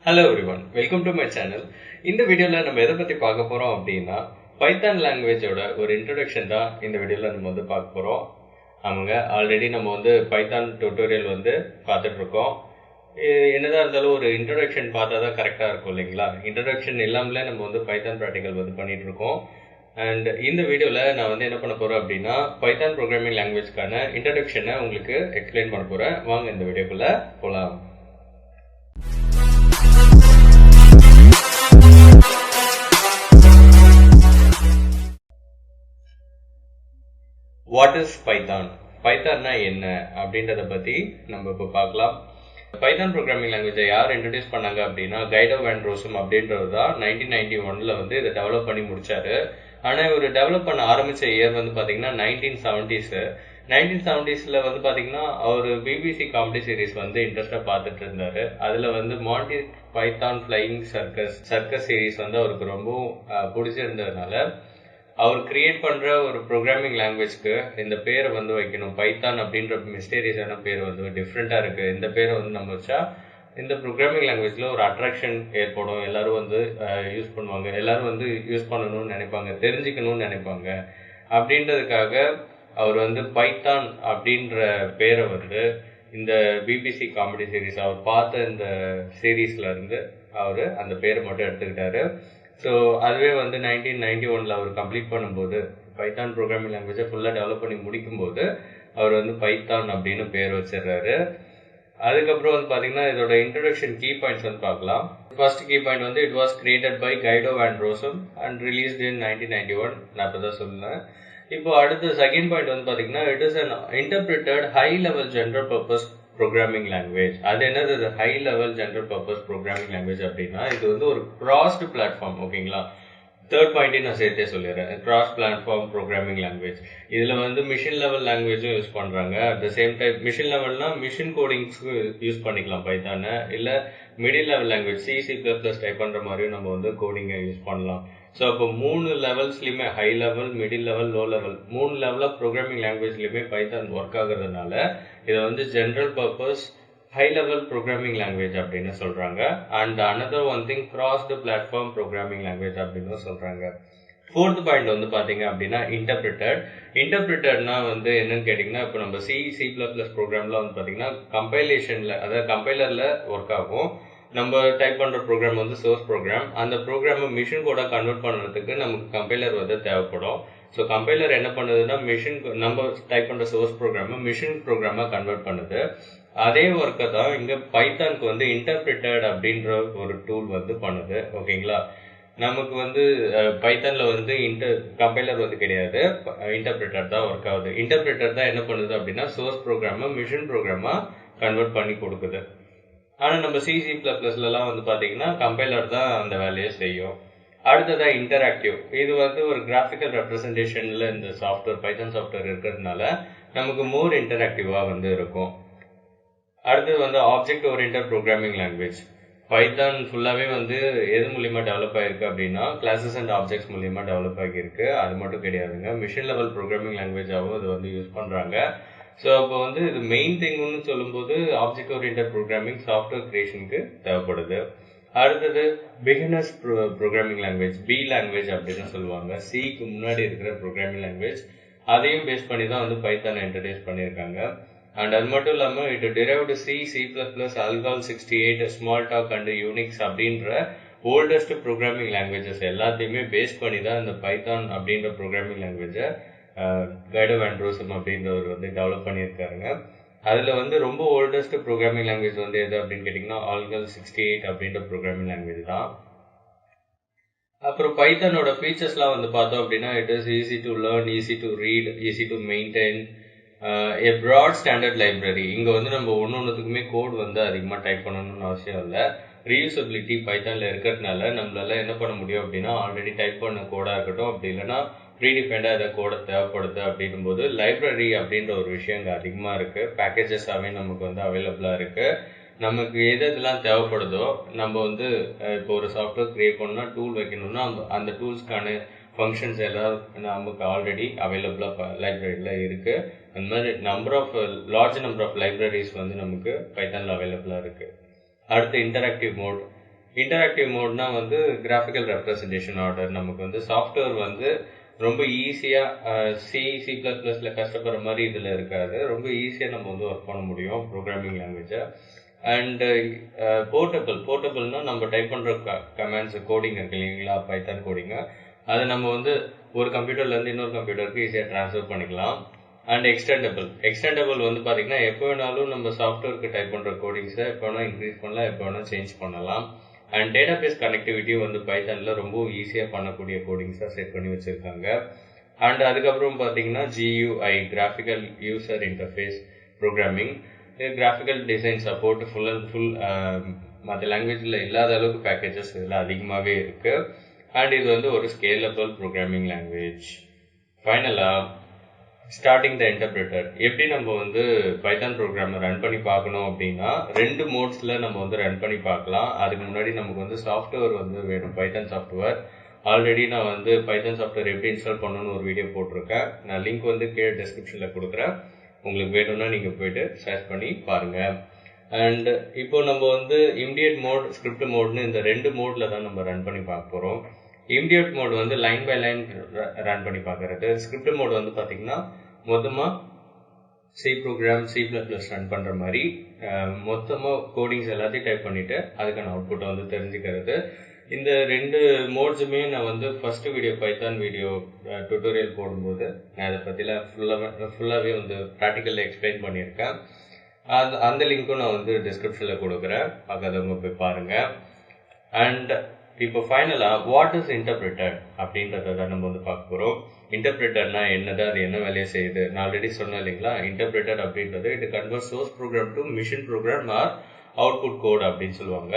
Hello everyone, welcome to my channel. இந்த வீடியோல நம்ம எதை பத்தி பார்க்க போறோம் அப்படின்னா பைத்தான் லாங்குவேஜோட ஒரு இன்ட்ரோடக்ஷன் தான் இந்த வீடியோல நம்ம பார்க்க போறோம். ஆமாங்க, ஆல்ரெடி நம்ம பைத்தான் டியூட்டோரியல் பார்த்துட்டு இருக்கோம். என்னதான் இருந்தாலும் ஒரு இன்ட்ரோடக்ஷன் பார்த்தா தான் கரெக்டா இருக்கும் இல்லைங்களா? இன்ட்ரோடக்ஷன் இல்லாமலே நம்ம பைத்தான் ப்ராக்டிகல் பண்ணிட்டு இருக்கோம். அண்ட் இந்த வீடியோல நான் என்ன பண்ண போறேன் அப்படின்னா பைத்தான் ப்ரோக்ராமிங் லாங்குவேஜ்க்கான இன்ட்ரோடக்ஷனை உங்களுக்கு எக்ஸ்பிளைன் பண்ண போறேன். வாங்க இந்த வீடியோக்குள்ள போலாம். What is Python? பைத்தான்னா என்ன அப்படின்றத பத்தி நம்ம இப்போ பார்க்கலாம். பைத்தான் ப்ரோக்ராமிங் லாங்குவேஜை யார் இன்ட்ரடியூஸ் பண்ணாங்க அப்படின்னா கைடோ வேன் ரோசம் அப்படின்றது தான் 1991 இதை டெவலப் பண்ணி முடிச்சாரு. ஆனால் இவர் டெவலப் பண்ண ஆரம்பிச்ச இயர் பாத்தீங்கன்னா 1970s. 1970s பாத்தீங்கன்னா அவர் பிபிசி காமெடி சீரிஸ் இன்ட்ரெஸ்டா பார்த்துட்டு இருந்தாரு. அதுல Monty Python flying circus series அவருக்கு ரொம்ப பிடிச்சிருந்ததுனால அவர் கிரியேட் பண்ற ஒரு ப்ரோக்ராமிங் லாங்குவேஜ்க்கு இந்த பேரை வைக்கணும். பைத்தான் அப்படின்ற மிஸ்டீரியஸான பேர் டிஃப்ரெண்டா இருக்கு. இந்த பேரை நம்ம வச்சா இந்த ப்ரோக்ராமிங் லாங்குவேஜ்ல ஒரு அட்ராக்ஷன் ஏற்படும். எல்லாரும் யூஸ் பண்ணுவாங்க, எல்லாரும் யூஸ் பண்ணணும்னு நினைப்பாங்க, தெரிஞ்சுக்கணும்னு நினைப்பாங்க. அப்படின்றதுக்காக அவர் பைத்தான் அப்படின்ற பேரை இந்த பிபிசி காமெடி சீரிஸ் அவர் பார்த்த இந்த சீரீஸ்ல இருந்து அவர் அந்த பேரை மட்டும் எடுத்துக்கிட்டாரு. ஸோ அதுவே 1991 அவர் கம்ப்ளீட் பண்ணும்போது பைத்தான் ப்ரோக்ராமிங் லாங்குவேஜை ஃபுல்லாக டெவலப் பண்ணி முடிக்கும்போது அவர் பைத்தான் அப்படின்னு பேர் வச்சிடுறாரு. அதுக்கப்புறம் பார்த்தீங்கன்னா இதோட இன்ட்ரோடக்ஷன் கீ பாயிண்ட்ஸ் பார்க்கலாம். First key point it was created by Guido van Rossum and released in 1991. நான் இப்போ தான் சொன்னேன். இப்போ அடுத்த செகண்ட் பாயிண்ட் பார்த்தீங்கன்னா it is an interpreted high level general purpose programming language. அது என்னது high level general purpose programming language அப்படின்னா இது ஒரு கிராஸ்டு பிளாட்ஃபார்ம். ஓகேங்களா, தேர்ட் பாயிண்ட்டையும் நான் சேர்த்தே சொல்லிடுறேன். Cross platform programming language. இதுல மிஷின் லெவல் லாங்குவேஜும் யூஸ் பண்றாங்க. At the same time machine லெவல்னா மிஷின் கோடிங்ஸ்க்கு யூஸ் பண்ணிக்கலாம் பைத்தான. இல்ல middle level language C++ type பண்ற மாதிரியும் நம்ம கோடிங்கை யூஸ் பண்ணலாம். ஸோ அப்போ 3 லெவல்ஸ்லயுமே high level, middle level, low level 3 level of programming லாங்குவேஜ்லயுமே பைத்தான் ஒர்க் ஆகுறதுனால இதை general purpose high level programming language அப்படின்னு சொல்றாங்க. And another one thing crossed platform programming language அப்படின்னு சொல்றாங்க. ஃபோர்த் பாயிண்ட் பாத்தீங்க அப்படின்னா இன்டர்பிரிட்டட்னா என்னன்னு கேட்டீங்கன்னா இப்போ நம்ம C++ ப்ரோக்ராம்ல பாத்தீங்கன்னா கம்பைலேஷன்ல, அதாவது கம்பைலர்ல ஒர்க் ஆகும். நம்ம டைப் பண்ற ப்ரோக்ராம் சோர்ஸ் ப்ரோக்ராம். அந்த ப்ரோக்ராமை மிஷின் கோடா கன்வெர்ட் பண்றதுக்கு நமக்கு கம்பைலர் தேவைப்படும். ஸோ கம்பைலர் என்ன பண்ணுதுன்னா நம்ம டைப் பண்ற சோர்ஸ் ப்ரோக்ராமை மிஷின் ப்ரோக்ராமா கன்வெர்ட் பண்ணுது. அதே ஒர்க்கை தான் இங்க பைத்தானுக்கு இன்டர்பிரிட்டட் அப்படின்ற ஒரு டூல் பண்ணுது. ஓகேங்களா, நமக்கு பைத்தான்ல கம்பைலர் கிடையாது, இன்டர்பிரிட்டர் தான் ஒர்க் ஆகுது. இன்டர்பிரிட்டர் தான் என்ன பண்ணுது அப்படின்னா சோர்ஸ் ப்ரோக்ராமை மிஷின் ப்ரோக்ராமா கன்வெர்ட் பண்ணி கொடுக்குது. ஆனா நம்ம C++லாம் பாத்தீங்கன்னா கம்பைலர் தான் அந்த வேலையை செய்யும். அடுத்ததா இன்டராக்டிவ். இது ஒரு கிராஃபிக்கல் ரெப்ரசன்டேஷன்ல இந்த சாஃப்ட்வேர் பைத்தான் சாஃப்ட்வேர் இருக்கிறதுனால நமக்கு மோர் இன்டராக்டிவா இருக்கும். அடுத்தது object oriented programming language. Python ஃபுல்லாவே எது மூலியமா டெவலப் ஆயிருக்கு அப்படின்னா கிளாஸஸ் அண்ட் ஆப்ஜெக்ட்ஸ் மூலியமா டெவலப் ஆகியிருக்கு. அது மட்டும் கிடையாதுங்க, மிஷின் லெவல் ப்ரோக்ராமிங் லாங்குவேஜாவும் இது யூஸ் பண்றாங்க. ஸோ அப்போ இது மெயின் திங்னு சொல்லும்போது ஆப்ஜெக்ட் ஓரியன்டட் ப்ரோக்ராமிங் சாஃப்ட்வேர் கிரியேஷனுக்கு தேவைப்படுது. அடுத்தது beginners programming language, B language அப்படின்னு சொல்லுவாங்க. சிக்கு முன்னாடி இருக்கிற ப்ரோக்ராமிங் லாங்குவேஜ். அதையும் பேஸ் பண்ணி தான் பைத்தானை இன்ட்ரடியூஸ் பண்ணியிருக்காங்க. அண்ட் அது மட்டும் இல்லாமல் it derived C++, Algol 68, Smalltalk and Unix அப்படின்ற ஓல்டஸ்ட் ப்ரோக்ராமிங் லாங்குவேஜஸ் எல்லாத்தையுமே பேஸ் பண்ணி தான் இந்த பைத்தான் அப்படின்ற ப்ரோக்ராமிங் லாங்குவேஜை கைடோ வேன் ரோசம் அப்படின்றவர் டெவலப் பண்ணியிருக்காருங்க. அதுல ரொம்ப ஓல்டஸ்ட் ப்ரோக்ராமிங் லாங்குவேஜ் எது அப்படின்னு கேட்டீங்கன்னா Algol 68 அப்படின்ற ப்ரோக்ராமிங் லாங்குவேஜ் தான். அப்புறம் பைத்தானோட ஃபீச்சர்ஸ்லாம் பார்த்தோம் அப்படின்னா it is easy to learn, easy to read, easy to maintain, a broad standard library. இங்க நம்ம ஒன்னொன்னுக்குமே கோட் அதிகமா டைப் பண்ணணும்னு அவசியம் இல்லை. ரீயூசபிலிட்டி பைத்தான்ல இருக்கிறதுனால நம்மளால என்ன பண்ண முடியும் அப்படின்னா ஆல்ரெடி டைப் பண்ண கோடா இருக்கட்டும், அப்படி இல்லைன்னா ப்ரீடிஃபைண்டா ஏதாவது கோட தேவைப்படுது அப்படின்னும் போது லைப்ரரி அப்படின்ற ஒரு விஷயம் இங்க அதிகமா இருக்கு. பேக்கேஜஸாவே நமக்கு அவைலபிளா இருக்கு. நமக்கு எதெல்லாம் தேவைப்படுதோ நம்ம இப்போ ஒரு சாஃப்ட்வேர் கிரியேட் பண்ணணும்னா டூல் வைக்கணும்னா அந்த டூல்ஸ்க்கான ஃபங்க்ஷன்ஸ் எல்லாம் நமக்கு ஆல்ரெடி அவைலபிளா லைப்ரரியில இருக்கு. அந்த மாதிரி லார்ஜ் நம்பர் ஆஃப் லைப்ரரிஸ் நமக்கு பைத்தான்ல அவைலபிளா இருக்கு. அடுத்து இன்டராக்டிவ் மோட். இன்டராக்டிவ் மோட்னா வந்து கிராஃபிக்கல் ரெப்ரசன்டேஷன் ஆர்டர். நமக்கு வந்து சாஃப்ட்வேர் வந்து ரொம்ப ஈஸியாக சி++ல கஷ்டப்படுற மாதிரி இதில் இருக்காது. ரொம்ப ஈஸியாக நம்ம வந்து ஒர்க் பண்ண முடியும் ப்ரோக்ராமிங் லாங்குவேஜை. அண்டு போர்ட்டபிள்னா நம்ம டைப் பண்ணுற கமெண்ட்ஸ் கோடிங் இருக்கு இல்லைங்களா, பைத்தான் கோடிங்கு, அதை நம்ம வந்து ஒரு கம்ப்யூட்டர்லேருந்து இன்னொரு கம்ப்யூட்டருக்கு ஈஸியாக ட்ரான்ஸ்ஃபர் பண்ணிக்கலாம். அண்ட் எக்ஸ்டெண்டபிள் வந்து பார்த்தீங்கன்னா எப்போ வேணாலும் நம்ம சாஃப்ட்வேருக்கு டைப் பண்ணுற கோடிங்ஸை எப்போ வேணால் இன்க்ரீஸ் பண்ணலாம், எப்போ வேணால் சேஞ்ச் பண்ணலாம். அண்ட் டேட்டாபேஸ் கனெக்டிவிட்டி வந்து பைத்தானில் ரொம்ப ஈஸியாக பண்ணக்கூடிய கோடிங்ஸாக செட் பண்ணி வச்சுருக்காங்க. அண்ட் அதுக்கப்புறம் பார்த்தீங்கன்னா GUI graphical user interface programming, graphical design support full and full மற்ற லாங்குவேஜில் இல்லாத அளவுக்கு பேக்கேஜஸ் இதில் அதிகமாகவே இருக்குது. அண்ட் இது வந்து ஒரு ஸ்கேலபிள் ப்ரோக்ராமிங் லாங்குவேஜ். ஃபைனலாக ஸ்டார்டிங் த இன்டர்பிரேட்டர். எப்படி நம்ம வந்து பைத்தான் ப்ரோக்ராமை ரன் பண்ணி பார்க்கணும் அப்படின்னா 2 மோட்ஸில் நம்ம வந்து ரன் பண்ணி பார்க்கலாம். அதுக்கு முன்னாடி நமக்கு வந்து சாஃப்ட்வேர் வந்து வேணும், பைத்தான் சாஃப்ட்வேர். ஆல்ரெடி நான் வந்து பைத்தான் சாஃப்ட்வேர் எப்படி இன்ஸ்டால் பண்ணணும்னு ஒரு வீடியோ போட்டிருக்கேன். நான் லிங்க் வந்து கீழே டிஸ்கிரிப்ஷனில் கொடுக்குறேன். உங்களுக்கு வேணும்னா நீங்கள் போயிட்டு சர்ச் பண்ணி பாருங்கள். அண்ட் இப்போ நம்ம வந்து இமிடியேட் மோட், ஸ்கிரிப்ட் மோட்னு இந்த 2 மோடில் தான் நம்ம ரன் பண்ணி பார்க்க போகிறோம். இமிடியேட் மோட் வந்து லைன் பை லைன் ரன் பண்ணி பார்க்கறது. ஸ்கிரிப்ட் மோட் வந்து பார்த்தீங்கன்னா மொத்தமாக C++ ரன் பண்ணுற மாதிரி மொத்தமாக கோடிங்ஸ் எல்லாத்தையும் டைப் பண்ணிவிட்டு அதுக்கான அவுட்புட்டை வந்து தெரிஞ்சுக்கிறது. இந்த 2 மோட்ஸுமே நான் வந்து first video Python video tutorial போடும்போது நான் அதை பற்றிலாம் ஃபுல்லாகவே வந்து ப்ராக்டிக்கலில் எக்ஸ்பிளைன் பண்ணியிருக்கேன். அந்த லிங்க்கும் நான் வந்து டிஸ்கிரிப்ஷனில் கொடுக்குறேன், பார்க்காதவங்க போய் பாருங்கள். அண்ட் இப்போ ஃபைனலாக வாட் இஸ் இன்டர்பிரேட்டர் அப்படின்றத தான் நம்ம வந்து பார்க்க போகிறோம். இன்டர்பிரேட்டர்னா என்னது, அது என்ன வேலையை செய்யுது? நான் ஆல்ரெடி சொன்னேன் இல்லைங்களா, இன்டர்பிரேட்டர் அப்படின்றது it convert source program to machine program or output code அப்படின்னு சொல்லுவாங்க.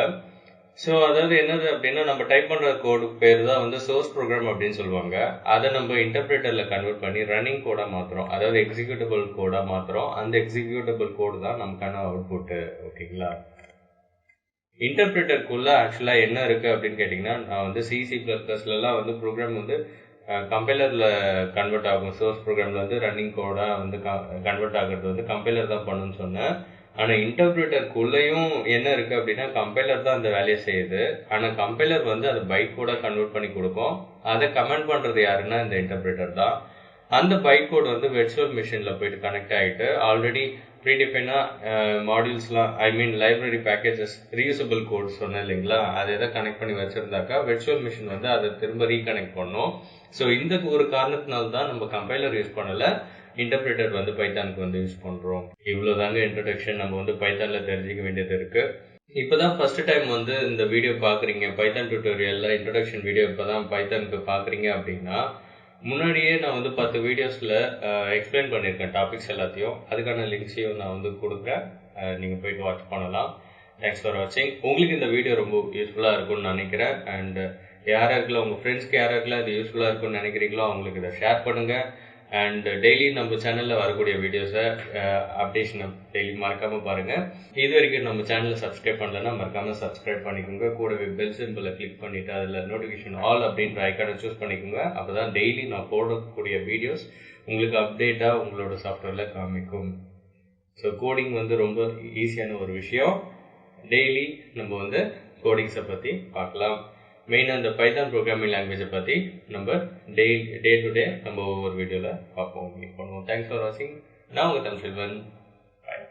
ஸோ அதாவது என்னது அப்படின்னா நம்ம டைப் பண்ணுற கோடு பேர் தான் வந்து சோர்ஸ் ப்ரோக்ராம் அப்படின்னு சொல்லுவாங்க. அதை நம்ம இன்டர்பிரேட்டரில் கன்வெர்ட் பண்ணி ரன்னிங் கோடாக மாற்றுறோம், அதாவது எக்ஸிக்யூட்டபிள் கோடாக மாற்றுறோம். அந்த எக்ஸிக்யூட்டபிள் கோடு தான் நமக்கான அவுட்புட்டு. ஓகேங்களா? இன்டர்பிரேட்டருக்குள்ள ஆக்சுவலாக என்ன இருக்குது அப்படின்னு கேட்டிங்கன்னா, நான் வந்து C++லலாம் வந்து ப்ரோக்ராம் வந்து கம்பைலரில் கன்வெர்ட் ஆகும். சோர்ஸ் ப்ரோக்ராமில் வந்து ரன்னிங் கோடாக வந்து கன்வெர்ட் ஆகிறது வந்து கம்பைலர் தான் பண்ணுன்னு சொன்னேன். ஆனால் இன்டர்பிரேட்டருக்குள்ளேயும் என்ன இருக்குது அப்படின்னா கம்பைலர் தான் அந்த வேலையை செய்யுது. ஆனால் கம்பைலர் வந்து அதை பைட் கோடாக கன்வெர்ட் பண்ணி கொடுக்கும். அதை கமெண்ட் பண்ணுறது யாருன்னா இந்த இன்டர்பிரேட்டர் தான். அந்த பைட் கோட் வந்து வெர்ச்சுவல் மிஷினில் போயிட்டு கனெக்ட் ஆகிட்டு ஆல்ரெடி ப்ரீடிஃபைனாக மாடியூல்ஸ்லாம் லைப்ரரி பேக்கேஜஸ் ரீயூசபிள் கோட் சொன்னேன் இல்லைங்களா, அதை எதை கனெக்ட் பண்ணி வச்சுருந்தாக்கா வெர்ச்சுவல் மிஷின் வந்து அதை திரும்ப ரீகனெக்ட் பண்ணும். ஸோ இந்த ஒரு காரணத்தினால தான் நம்ம கம்பைலர் யூஸ் பண்ணலை, இன்டர்பிரேட்டர் வந்து பைத்தானுக்கு வந்து யூஸ் பண்ணுறோம். இவ்வளோதாங்க இன்ட்ரடக்ஷன் நம்ம வந்து பைத்தானில் தெரிஞ்சிக்க வேண்டியது இருக்குது. இப்போ தான் ஃபர்ஸ்ட் டைம் வந்து இந்த வீடியோ பார்க்குறீங்க, பைத்தான் டியூட்டோரியலில் இன்ட்ரடக்ஷன் வீடியோ இப்போ தான் பைத்தானுக்கு பார்க்குறீங்க அப்படின்னா, முன்னாடியே நான் வந்து 10 வீடியோஸில் எக்ஸ்பிளைன் பண்ணியிருக்கேன் டாபிக்ஸ் எல்லாத்தையும். அதுக்கான லிங்க்ஸையும் நான் வந்து கொடுக்குறேன், நீங்கள் போயிட்டு வாட்ச் பண்ணலாம். தேங்க்ஸ் ஃபார் வாட்சிங். உங்களுக்கு இந்த வீடியோ ரொம்ப யூஸ்ஃபுல்லாக இருக்கும்னு நினைக்கிறேன். அண்ட் யாராருக்குலாம் உங்கள் ஃப்ரெண்ட்ஸ்க்கு யாராருக்குலாம் இது யூஸ்ஃபுல்லாக இருக்கும்னு நினைக்கிறீங்களோ அவங்களுக்கு இதை ஷேர் பண்ணுங்கள். அண்ட் டெய்லி நம்ம சேனலில் வரக்கூடிய வீடியோஸை அப்டேஷனை டெய்லி மறக்காமல் பாருங்கள். இது வரைக்கும் நம்ம சேனலை சப்ஸ்கிரைப் பண்ணலன்னா மறக்காமல் சப்ஸ்கிரைப் பண்ணிக்கோங்க. கூடவே பெல் சிம்பிளை கிளிக் பண்ணிவிட்டு அதில் நோட்டிஃபிகேஷன் ஆல் அப்படின்ற ஐக்கானை சூஸ் பண்ணிக்கோங்க. அப்போ தான் டெய்லி நான் போடக்கூடிய வீடியோஸ் உங்களுக்கு அப்டேட்டாக உங்களோட சாஃப்ட்வேரில் காமிக்கும். ஸோ கோடிங் வந்து ரொம்ப ஈஸியான ஒரு விஷயம். டெய்லி நம்ம வந்து கோடிங்ஸை பற்றி பார்க்கலாம். மெயினாக இந்த பைத்தான் ப்ரோக்ராமிங் லாங்குவேஜை பற்றி நம்ம டே டு டே நம்ம ஒவ்வொரு வீடியோவில் பார்ப்போம், மீட் பண்ணுவோம். தேங்க்ஸ் ஃபார் வாட்சிங். நான் உங்கள் தமிழ்செல்வன். பாய்.